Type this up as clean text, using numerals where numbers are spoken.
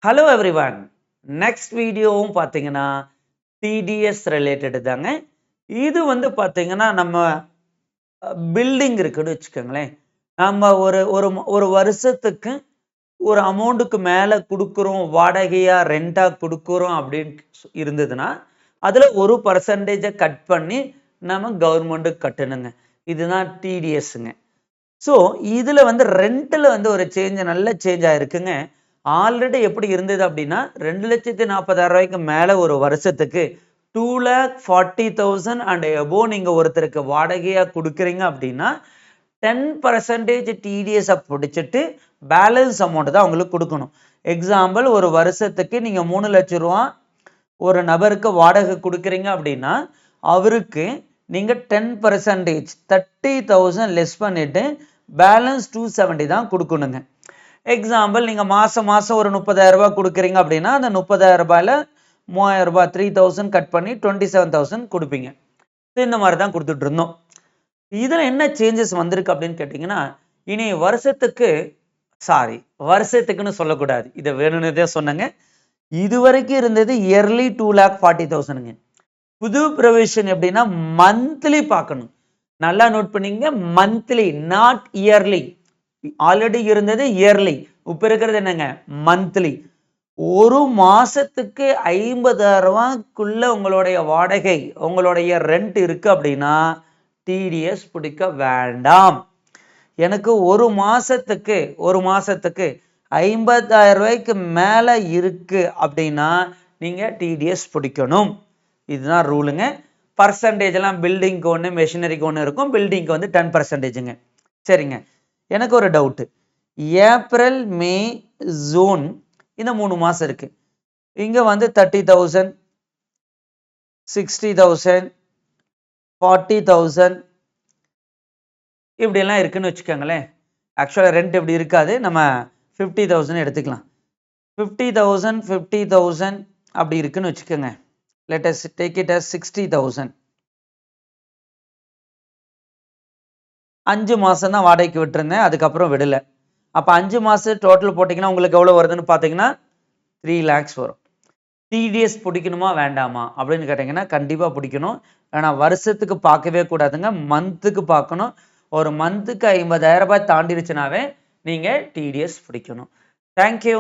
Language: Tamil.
Hello everyone. நெக்ஸ்ட் வீடியோவும் பார்த்தீங்கன்னா டிடிஎஸ் ரிலேட்டட் தாங்க. இது வந்து பார்த்தீங்கன்னா நம்ம பில்டிங் இருக்குன்னு வச்சுக்கோங்களேன். நம்ம ஒரு ஒரு ஒரு வருஷத்துக்கு ஒரு அமௌண்ட்டுக்கு மேலே கொடுக்குறோம், வாடகையா ரெண்டா கொடுக்குறோம் அப்படின்னு இருந்ததுன்னா அதில் ஒரு பர்சன்டேஜை கட் பண்ணி நம்ம கவர்மெண்ட்டுக்கு கட்டணுங்க. இதுதான் டிடிஎஸ்ங்க. ஸோ இதில் வந்து ரெண்டில் வந்து ஒரு நல்ல சேஞ்ச் ஆயிருக்குங்க. ஆல்ரெடி எப்படி இருந்தது அப்படின்னா 2,40,000 மேலே ஒரு வருஷத்துக்கு 2,40,000 அண்ட் எபோவ் நீங்கள் ஒருத்தருக்கு வாடகையாக கொடுக்குறீங்க அப்படின்னா 10% டிடிஎஸை பிடிச்சிட்டு பேலன்ஸ் அமௌண்ட் தான் அவங்களுக்கு கொடுக்கணும். எக்ஸாம்பிள், ஒரு வருஷத்துக்கு நீங்கள் 3 லட்சம் ரூபா ஒரு நபருக்கு வாடகை கொடுக்குறீங்க அப்படின்னா அவருக்கு நீங்கள் 10% 30,000 லெஸ் பண்ணிட்டு பேலன்ஸ் 270 தான் கொடுக்கணுங்க. எக்ஸாம்பிள், நீங்கள் மாதம் ஒரு 30,000 ரூபாய் கொடுக்குறீங்க அப்படின்னா அந்த 30,000 ரூபாயில் 3,000 ரூபாய் 3,000 கட் பண்ணி 27,000 கொடுப்பீங்க. இந்த மாதிரி தான் கொடுத்துட்டு இருந்தோம். இதில் என்ன சேஞ்சஸ் வந்திருக்கு அப்படின்னு கேட்டிங்கன்னா, இனி வருஷத்துக்குன்னு சொல்லக்கூடாது, இதை வேணும்னு சொன்னங்க. இதுவரைக்கும் இருந்தது இயர்லி 2,40,000ங்க. புது ப்ரொவிஷன் எப்படின்னா மந்த்லி பார்க்கணும். நல்லா நோட் பண்ணிங்க, மந்த்லி நாட் இயர்லி. ஆல்ரெடி இருந்தது இயர்லி, இப்ப இருக்கிறது என்னங்க மந்த்லி. ஒரு மாசத்துக்கு 50,000 ரூபாய்க்குள்ள உங்களுடைய வாடகை, உங்களுடைய ரெண்ட் இருக்கு அப்படின்னா டிடிஎஸ் பிடிக்க வேண்டாம். எனக்கு ஒரு மாசத்துக்கு 50,000 ரூபாய்க்கு மேல இருக்கு அப்படின்னா நீங்க டிடிஎஸ் பிடிக்கணும். இதுதான் ரூலுங்க. பர்சன்டேஜ் எல்லாம் பில்டிங்க்கு ஒன்று, மெஷினரிக்கு ஒன்று இருக்கும். பில்டிங்க்கு வந்து 10%ங்க. சரிங்க. எனக்கு ஒரு டவுட்டு. ஏப்ரல், மே, ஜூன் இந்த 3 மாசம் இருக்கு. இங்க வந்து 30,000, 60,000, 40,000 இப்படியெல்லாம் இருக்குன்னு வச்சுக்கோங்களேன். ஆக்சுவலாக ரெண்ட் இப்படி இருக்காது, நம்ம 50,000 எடுத்துக்கலாம். 50,000 அப்படி இருக்குன்னு வச்சுக்கோங்க. let us take it as 60,000. 5 மாசம் தான் வாடகைக்கு விட்டுருந்தேன், அதுக்கப்புறம் விடலை. அப்போ 5 மாசம் டோட்டல் போட்டிங்கன்னா உங்களுக்கு எவ்வளோ வருதுன்னு பார்த்தீங்கன்னா 3 lakhs வரும். டிடிஎஸ் பிடிக்கணுமா வேண்டாமா அப்படின்னு கேட்டிங்கன்னா கண்டிப்பாக பிடிக்கணும். ஆனால் வருஷத்துக்கு பார்க்கவே கூடாதுங்க, மந்த்துக்கு பார்க்கணும். ஒரு மந்த்துக்கு 50,000 ரூபாய் தாண்டிடுச்சுனாவே நீங்கள் டிடிஎஸ் பிடிக்கணும். தேங்க்யூ.